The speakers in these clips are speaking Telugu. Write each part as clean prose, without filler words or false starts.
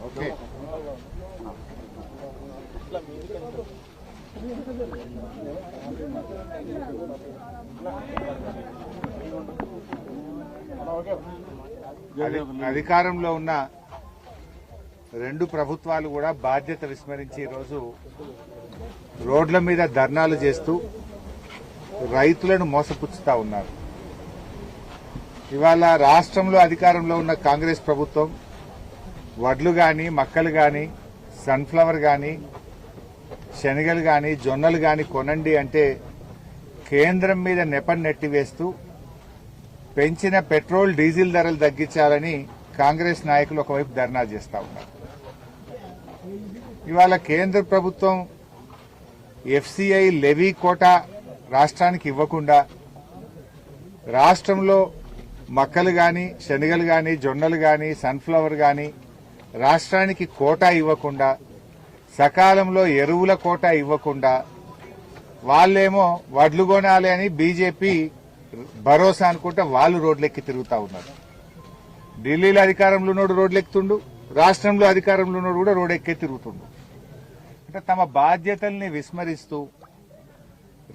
ఓకే. అధికారంలో ఉన్న రెండు ప్రభుత్వాలు కూడా బాధ్యత విస్మరించి ఈరోజు రోడ్ల మీద ధర్నాలు చేస్తూ రైతులను మోసపుచ్చుతా ఉన్నారు. ఇవాళ రాష్ట్రంలో అధికారంలో ఉన్న కాంగ్రెస్ ప్రభుత్వం వడ్లు గాని, మక్కలు గాని, సన్ఫ్లవర్ గాని, శనగలు గాని, జొన్నలు గాని కొనండి అంటే కేంద్రం మీద నెపం నెట్టివేస్తూ పెంచిన పెట్రోల్, డీజిల్ ధరలు తగ్గించాలని కాంగ్రెస్ నాయకులు ఒకవైపు ధర్నా చేస్తా ఉన్నారు. ఇవాళ కేంద్ర ప్రభుత్వం ఎఫ్సీఐ లెవీ కోటా రాష్ట్రానికి ఇవ్వకుండా రాష్ట్రంలో మక్కలు గాని, శనగలు గాని, జొన్నలు గాని, సన్ఫ్లవర్ గాని రాష్ట్రానికి కోటా ఇవ్వకుండా, సకాలంలో ఎరువుల కోటా ఇవ్వకుండా వాళ్ళేమో వడ్లు కొనాలి అని బీజేపీ భరోసా అనుకుంటే వాళ్ళు రోడ్లెక్కి తిరుగుతా ఉన్నారు. ఢిల్లీలో అధికారంలో ఉన్నోడు రోడ్లెక్కుతుండు, రాష్ట్రంలో అధికారంలో ఉన్నోడు కూడా రోడ్డెక్కే తిరుగుతుండు. అంటే తమ బాధ్యతల్ని విస్మరిస్తూ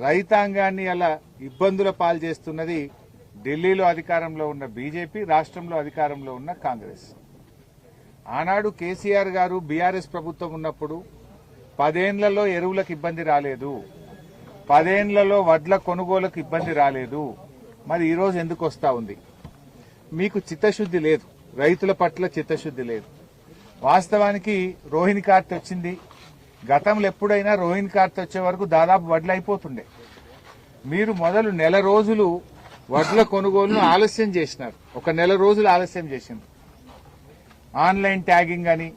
రైతాంగాన్ని అలా ఇబ్బందుల పాలు చేస్తున్నది ఢిల్లీలో అధికారంలో ఉన్న బీజేపీ, రాష్ట్రంలో అధికారంలో ఉన్న కాంగ్రెస్. ఆనాడు కేసీఆర్ గారు బీఆర్ఎస్ ప్రభుత్వం ఉన్నప్పుడు 10 ఏళ్లలో ఎరువులకు ఇబ్బంది రాలేదు, 10 ఏళ్లలో వడ్ల కొనుగోలుకు ఇబ్బంది రాలేదు. మరి ఈరోజు ఎందుకు వస్తా ఉంది? మీకు చిత్తశుద్ది లేదు, రైతుల పట్ల చిత్తశుద్ది లేదు. వాస్తవానికి రోహిణి కార్తె వచ్చింది. గతంలో ఎప్పుడైనా రోహిణి కార్తె వచ్చే వరకు దాదాపు వడ్లు అయిపోతుండే. మీరు మొదలు నెల రోజులు వడ్ల కొనుగోలును ఆలస్యం చేసినారు. ఒక నెల రోజులు ఆలస్యం చేసింది. ఆన్లైన్ ట్యాగింగ్ అని,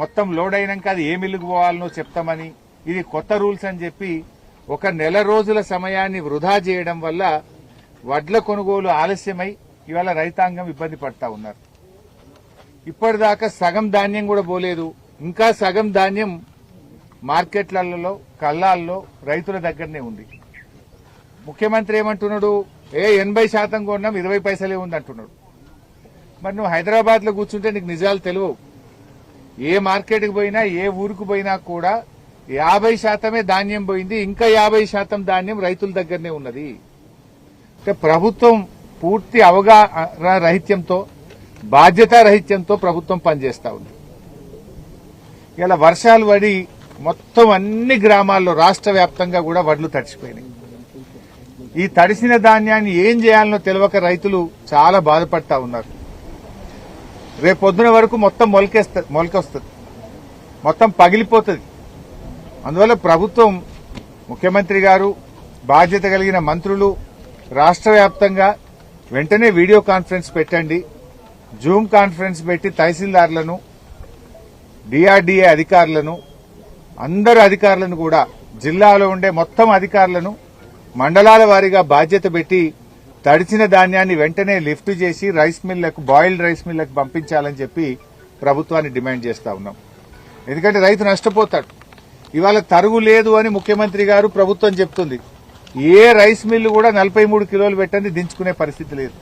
మొత్తం లోడ్ అయినాక అది ఏ మిల్లుకు పోవాలనో చెప్తామని, ఇది కొత్త రూల్స్ అని చెప్పి ఒక నెల రోజుల సమయాన్ని వృధా చేయడం వల్ల వడ్ల కొనుగోలు ఆలస్యమై ఇవాళ రైతాంగం ఇబ్బంది పడతా ఉన్నారు. ఇప్పటిదాకా సగం ధాన్యం కూడా పోలేదు, ఇంకా సగం ధాన్యం మార్కెట్లలో, కళ్ళాల్లో రైతుల దగ్గరనే ఉంది. ముఖ్యమంత్రి ఏమంటున్నాడు? 80% కొన్నాం, 20 పైసలే ఉంది అంటున్నాడు. మరి నువ్వు హైదరాబాద్ లో కూర్చుంటే నీకు నిజాలు తెలియవు. ఏ మార్కెట్కి పోయినా, ఏ ఊరికి పోయినా కూడా 50% ధాన్యం పోయింది, ఇంకా 50% ధాన్యం రైతుల దగ్గరనే ఉన్నది. అంటే ప్రభుత్వం పూర్తి అవగాహన రహిత్యంతో, బాధ్యతా రహిత్యంతో ప్రభుత్వం పనిచేస్తా ఉంది. ఇలా వర్షాలు పడి మొత్తం అన్ని గ్రామాల్లో రాష్ట్ర వ్యాప్తంగా కూడా వడ్లు తడిసిపోయినాయి. ఈ తడిసిన ధాన్యాన్ని ఏం చేయాలనో తెలియక రైతులు చాలా బాధపడతా ఉన్నారు. రేపొద్దున వరకు మొత్తం మొలకొస్తుంది, మొత్తం పగిలిపోతుంది. అందువల్ల ప్రభుత్వం, ముఖ్యమంత్రి గారు, బాధ్యత కలిగిన మంత్రులు రాష్ట్ర వ్యాప్తంగా వెంటనే వీడియో కాన్ఫరెన్స్ పెట్టండి, జూమ్ కాన్ఫరెన్స్ పెట్టి తహసీల్దార్లను, డిఆర్డీఏ అధికారులను, అందరు అధికారులను కూడా, జిల్లాలో ఉండే మొత్తం అధికారులను మండలాల వారీగా బాధ్యత పెట్టి తడిచిన ధాన్యాన్ని వెంటనే లిఫ్ట్ చేసి రైస్ మిల్లకు, బాయిల్డ్ రైస్ మిల్లకు పంపించాలని చెప్పి ప్రభుత్వాన్ని డిమాండ్ చేస్తా ఉన్నాం. ఎందుకంటే రైతు నష్టపోతాడు. ఇవాళ తరుగు లేదు అని ముఖ్యమంత్రి గారు, ప్రభుత్వం చెప్తుంది. ఏ రైస్ మిల్లు కూడా 43 కిలోలు పెట్టని దించుకునే పరిస్థితి లేదు.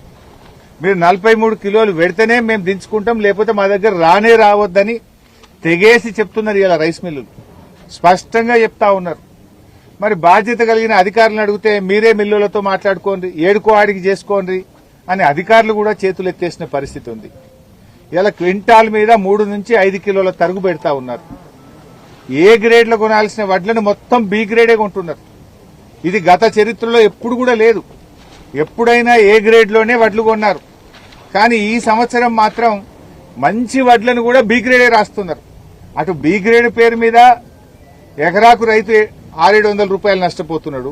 మీరు 43 కిలోలు పెడితేనే మేము దించుకుంటాం, లేకపోతే మా దగ్గర రానే రావద్దని తెగేసి చెప్తున్నారు ఇలా రైస్ మిల్లులు. స్పష్టంగా చెప్తా ఉన్నారు. మరి బాధ్యత కలిగిన అధికారులను అడిగితే మీరే మిల్లులతో మాట్లాడుకోండి, ఏడుకో ఆడికి చేసుకోండి అని అధికారులు కూడా చేతులు ఎత్తేసిన పరిస్థితి ఉంది. ఇలా క్వింటాల్ మీద 3 నుంచి 5 కిలోల తరుగు పెడతా ఉన్నారు. ఏ గ్రేడ్లో కొనాల్సిన వడ్లను మొత్తం బి గ్రేడే కొంటున్నారు. ఇది గత చరిత్రలో ఎప్పుడు కూడా లేదు. ఎప్పుడైనా ఏ గ్రేడ్లోనే వడ్లు కొన్నారు. కానీ ఈ సంవత్సరం మాత్రం మంచి వడ్లను కూడా బి గ్రేడే రాస్తున్నారు. అటు బి గ్రేడ్ పేరు మీద ఎకరాకు రైతు 600-700 రూపాయలు నష్టపోతున్నాడు.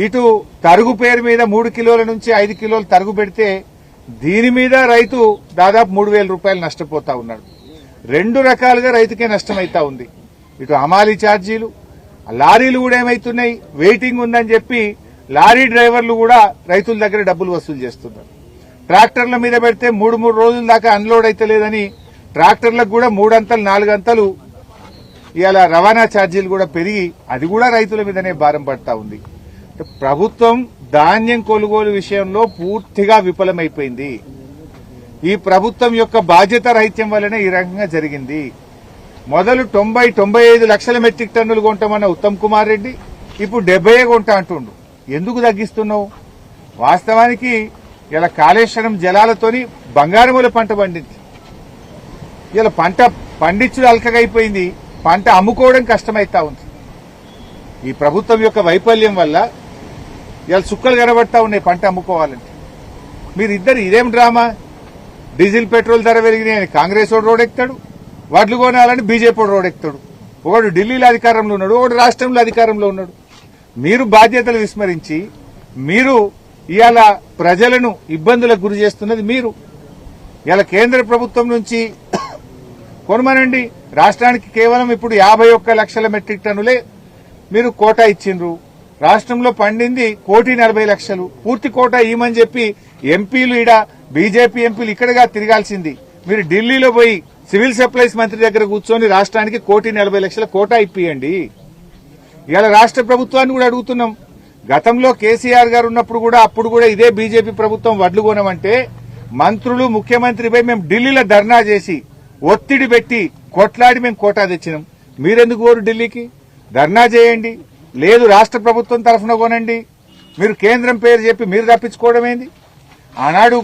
ఇటు తరుగు పేరు మీద 3 కిలోల నుంచి 5 కిలోలు తరుగు పెడితే దీని మీద రైతు దాదాపు 3,000 రూపాయలు నష్టపోతా ఉన్నాడు. 2 రకాలుగా రైతుకే నష్టమైతా ఉంది. ఇటు హమాలీ ఛార్జీలు, లారీలు కూడా ఏమైతున్నాయి, వెయిటింగ్ ఉందని చెప్పి లారీ డ్రైవర్లు కూడా రైతుల దగ్గర డబ్బులు వసూలు చేస్తున్నారు. ట్రాక్టర్ల మీద పెడితే 3 రోజుల దాకా అన్లోడ్ అయితే లేదని ట్రాక్టర్లకు కూడా 3 అంతలు 4 అంతలు ఇవాళ రవాణా ఛార్జీలు కూడా పెరిగి అది కూడా రైతుల మీదనే భారం పడతా ఉంది. ప్రభుత్వం ధాన్యం కొనుగోలు విషయంలో పూర్తిగా విఫలమైపోయింది. ఈ ప్రభుత్వం యొక్క బాధ్యత రహిత్యం వల్లనే ఈ రకంగా జరిగింది. మొదలు 90-95 లక్షల మెట్రిక్ టన్నులు కొంటామన్న ఉత్తమ్ కుమార్ రెడ్డి ఇప్పుడు 70 కొంటా అంటుండు. ఎందుకు తగ్గిస్తున్నావు? వాస్తవానికి ఇలా కాళేశ్వరం జలాలతోని బంగారముల పంట పండింది. ఇలా పంట పండించుడు అల్కగైపోయింది, పంట అమ్ముకోవడం కష్టమైతా ఉంది. ఈ ప్రభుత్వం యొక్క వైఫల్యం వల్ల ఇలా చుక్కలు కనబడతా ఉన్నాయి పంట అమ్ముకోవాలంటే. మీరిద్దరు ఇదేం డ్రామా? డీజిల్ పెట్రోల్ ధర పెరిగినాయని కాంగ్రెస్ వాడు రోడ్ ఎక్కుతాడు, వడ్లు కొనాలని బీజేపీ రోడ్ ఎక్కుతాడు. ఒకడు ఢిల్లీలో అధికారంలో ఉన్నాడు, ఒకడు రాష్ట్రంలో అధికారంలో ఉన్నాడు. మీరు బాధ్యతలు విస్మరించి మీరు ఇవాళ ప్రజలను ఇబ్బందులకు గురి చేస్తున్నది మీరు. ఇలా కేంద్ర ప్రభుత్వం నుంచి కొనమనండి. రాష్ట్రానికి కేవలం ఇప్పుడు 51 లక్షల మెట్రిక్ టన్నులే మీరు కోటా ఇచ్చిండ్రు. రాష్ట్రంలో పండింది 1,40,00,000. పూర్తి కోటా ఇవ్వమని చెప్పి ఎంపీలు ఈడ బీజేపీ ఎంపీలు ఇక్కడగా తిరగాల్సింది. మీరు ఢిల్లీలో పోయి సివిల్ సప్లైస్ మంత్రి దగ్గర కూర్చొని రాష్ట్రానికి 1,40,00,000 కోటా ఇప్పియండి. ఇవాళ రాష్ట్ర ప్రభుత్వాన్ని కూడా అడుగుతున్నాం. గతంలో కేసీఆర్ గారు ఉన్నప్పుడు కూడా అప్పుడు కూడా ఇదే బీజేపీ ప్రభుత్వం వడ్లు కొనమంటే మంత్రులు ముఖ్యమంత్రిపై మేము ఢిల్లీలో ధర్నా చేసి ఒత్తిడి పెట్టి కొట్లాడి మేము కోటా తెచ్చినాం. మీరెందుకు కోరు ఢిల్లీకి? ధర్నా చేయండి, లేదు రాష్ట్ర ప్రభుత్వం తరఫున కొనండి. మీరు కేంద్రం పేరు చెప్పి మీరు తప్పించుకోవడం ఏంది? ఆనాడు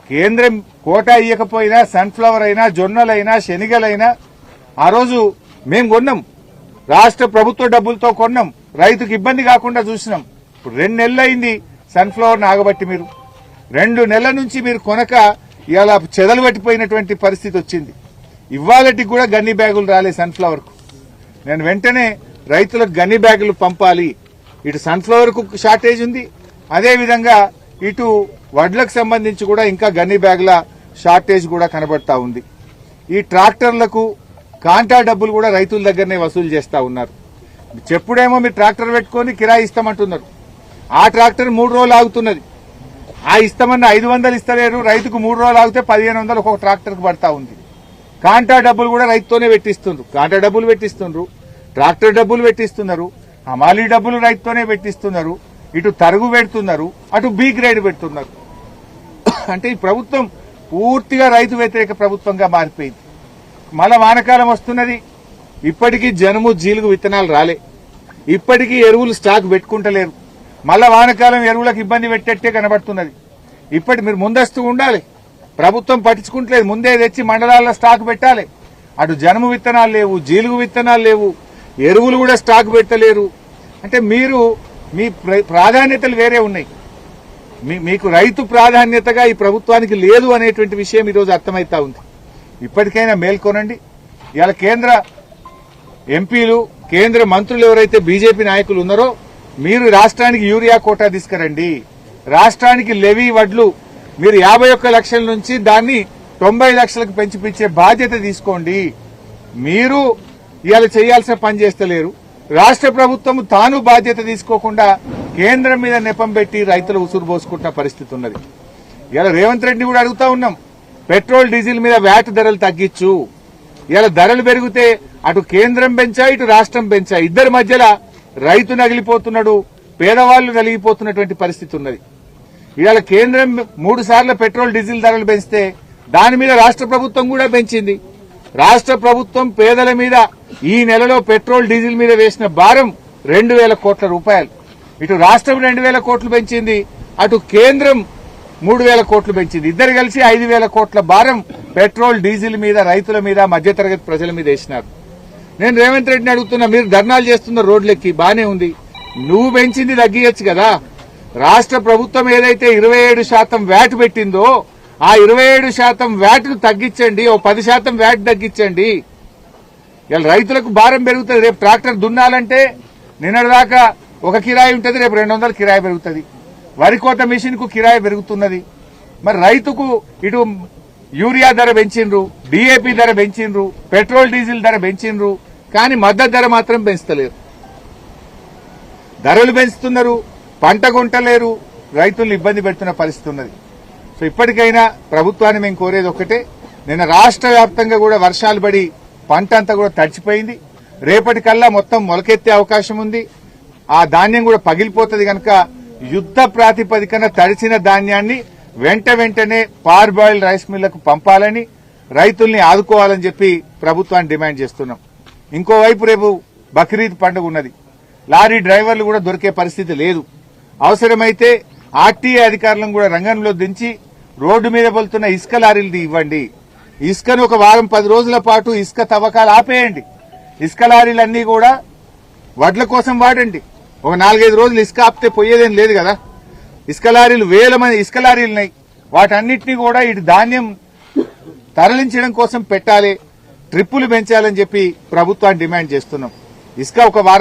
కేంద్రం కోటా ఇయ్యకపోయినా సన్ఫ్లవర్ అయినా జొన్నలైనా శనిగలైనా ఆ రోజు మేము కొన్నాం, రాష్ట్ర ప్రభుత్వ డబ్బులతో కొన్నాం, రైతుకు ఇబ్బంది కాకుండా చూసినాం. ఇప్పుడు 2 నెలలు అయింది సన్ఫ్లవర్ ఆగబట్టి. మీరు 2 నెలల నుంచి మీరు కొనక ఇలా చెదలు పట్టిపోయినటువంటి పరిస్థితి వచ్చింది. ఇవాళటికి కూడా గన్ని బ్యాగులు రాలే సన్ఫ్లవర్ కు. నేను వెంటనే రైతులకు గన్ని బ్యాగులు పంపాలి. ఇటు సన్ఫ్లవర్ కు షార్టేజ్ ఉంది, అదేవిధంగా ఇటు వడ్లకు సంబంధించి కూడా ఇంకా గన్ని బ్యాగుల షార్టేజ్ కూడా కనబడతా ఉంది. ఈ ట్రాక్టర్లకు కాంటా డబ్బులు కూడా రైతుల దగ్గరనే వసూలు చేస్తా ఉన్నారు. చెప్పుడేమో మీరు ట్రాక్టర్ పెట్టుకుని కిరాయి ఇస్తామంటున్నారు, ఆ ట్రాక్టర్ 3 రోజులు ఆగుతున్నది. ఆ ఇస్తామన్న 500 ఇస్తలేరు, రైతుకు 3 రోజులు ఆగితే 1500 ఒక్కొక్క ట్రాక్టర్ కు పడతా ఉంది. కాంటా డబ్బులు కూడా రైతుతోనే పెట్టిస్తుండ్రు. కాంటా డబ్బులు పెట్టిస్తుండ్రు, ట్రాక్టర్ డబ్బులు పెట్టిస్తున్నారు, హమాలీ డబ్బులు రైతుతోనే పెట్టిస్తున్నారు, ఇటు తరుగు పెడుతున్నారు, అటు బి గ్రేడ్ పెడుతున్నారు. అంటే ఈ ప్రభుత్వం పూర్తిగా రైతు వ్యతిరేక ప్రభుత్వంగా మారిపోయింది. మళ్ళా వానకాలం వస్తున్నది, ఇప్పటికీ జనుము జీలుగు విత్తనాలు రాలే, ఇప్పటికీ ఎరువులు స్టాక్ పెట్టుకుంటలేరు. మళ్ళా వానకాలం ఎరువులకు ఇబ్బంది పెట్టేట్టే కనబడుతున్నది. ఇప్పటి మీరు ముందస్తు ఉండాలి, ప్రభుత్వం పట్టించుకుంటలేదు, ముందే తెచ్చి మండలాల్లో స్టాక్ పెట్టాలి. అటు జనుము విత్తనాలు లేవు, జీలుగు విత్తనాలు లేవు, ఎరువులు కూడా స్టాక్ పెట్టలేరు. అంటే మీరు మీ ప్రాధాన్యతలు వేరే ఉన్నాయి. మీకు రైతు ప్రాధాన్యతగా ఈ ప్రభుత్వానికి లేదు అనేటువంటి విషయం ఈరోజు అర్థమైతా ఉంది. ఇప్పటికైనా మేల్కొనండి. ఇవాళ కేంద్ర ఎంపీలు కేంద్ర మంత్రులు ఎవరైతే బీజేపీ నాయకులు ఉన్నారో మీరు రాష్ట్రానికి యూరియా కోటా తీసుకురండి. రాష్ట్రానికి లెవీ వడ్లు మీరు 51 లక్షల నుంచి దాన్ని 90 లక్షలకు పెంచిపించే బాధ్యత తీసుకోండి. మీరు ఇవాళ చేయాల్సిన పని చేస్తలేరు. రాష్ట్ర ప్రభుత్వం తాను బాధ్యత తీసుకోకుండా కేంద్రం మీద నెపం పెట్టి రైతులు ఉసురు పోసుకుంటున్న పరిస్థితి ఉన్నది. ఇవాళ రేవంత్ రెడ్డి కూడా అడుగుతా ఉన్నాం, పెట్రోల్ డీజిల్ మీద వ్యాట్ ధరలు తగ్గించు. ఇలా ధరలు పెరిగితే అటు కేంద్రం పెంచా, ఇటు రాష్ట్రం పెంచా, ఇద్దరి మధ్యలో రైతు నగిలిపోతున్నాడు, పేదవాళ్లు నలిగిపోతున్నటువంటి పరిస్థితి ఉన్నది. ఇవాళ కేంద్రం 3 సార్లు పెట్రోల్ డీజిల్ ధరలు పెంచితే దాని మీద రాష్ట్ర ప్రభుత్వం కూడా పెంచింది. రాష్ట్ర ప్రభుత్వం పేదల మీద ఈ నెలలో పెట్రోల్ డీజిల్ మీద వేసిన భారం 2,000 కోట్ల రూపాయలు. ఇటు రాష్ట్రం 2,000 కోట్లు పెంచింది, అటు కేంద్రం 3,000 కోట్లు పెంచింది. ఇద్దరు కలిసి 5,000 కోట్ల భారం పెట్రోల్ డీజిల్ మీద, రైతుల మీద, మధ్యతరగతి ప్రజల మీద వేసినారు. నేను రేవంత్ రెడ్డిని అడుగుతున్నా, మీరు ధర్నాలు చేస్తున్న రోడ్లెక్కి బానే ఉంది, నువ్వు పెంచింది తగ్గియచ్చు కదా. రాష్ట్ర ప్రభుత్వం ఏదైతే 27% వ్యాట్ పెట్టిందో ఆ 27% వ్యాట్ ను తగ్గించండి, ఓ 10% వ్యాట్ తగ్గించండి. ఇలా రైతులకు భారం పెరుగుతుంది. రేపు ట్రాక్టర్ దున్నాలంటే నిన్నటిదాకా ఒక కిరాయి ఉంటుంది, రేపు 200 కిరాయి పెరుగుతుంది. వరి కోత మిషన్ కు కిరాయి పెరుగుతున్నది. మరి రైతుకు ఇటు యూరియా ధర పెంచిండ్రు, డీఏపీ ధర పెంచిండ్రు, పెట్రోల్ డీజిల్ ధర పెంచిండ్రు, కానీ మద్దతు ధర మాత్రం పెంచుతలేరు. ధరలు పెంచుతున్నారు, పంట కొంటలేరు, రైతులు ఇబ్బంది పెడుతున్న పరిస్థితి ఉన్నది. సో ఇప్పటికైనా ప్రభుత్వాన్ని మేము కోరేది ఒక్కటే, నిన్న రాష్ట్ర వ్యాప్తంగా కూడా వర్షాలు పడి పంట అంతా కూడా తడిచిపోయింది. రేపటికల్లా మొత్తం మొలకెత్తే అవకాశం ఉంది. ఆ ధాన్యం కూడా పగిలిపోతుంది కనుక యుద్ధ ప్రాతిపదికన తడిసిన ధాన్యాన్ని వెంటనే పార్బాయిల్డ్ రైస్ మిల్లకు పంపాలని రైతుల్ని ఆదుకోవాలని చెప్పి ప్రభుత్వాన్ని డిమాండ్ చేస్తున్నాం. ఇంకోవైపు రేపు బక్రీద్ పండుగ ఉన్నది. లారీ డ్రైవర్లు కూడా దొరికే పరిస్థితి లేదు. అవసరమైతే ఆర్టీఏ అధికారులను కూడా రంగంలో దించి రోడ్డు మీద వెళ్తున్న ఇసుక లారీలు ఇవ్వండి. ఇసుకను ఒక వారం 10 రోజుల పాటు ఇసుక తవ్వకాలు ఆపేయండి. ఇసుక లారీలన్నీ కూడా వడ్ల కోసం వాడండి. ఒక 4-5 రోజులు ఇసుక ఆపితే పోయేదేం లేదు కదా. ఇసుక లారీలు వేల మంది ఇసుక లారీలు ఉన్నాయి. వాటన్నిటినీ కూడా ఇటు ధాన్యం తరలించడం కోసం పెట్టాలి, ట్రిప్పులు పెంచాలని చెప్పి ప్రభుత్వాన్ని డిమాండ్ చేస్తున్నాం. ఇసుక ఒక వారం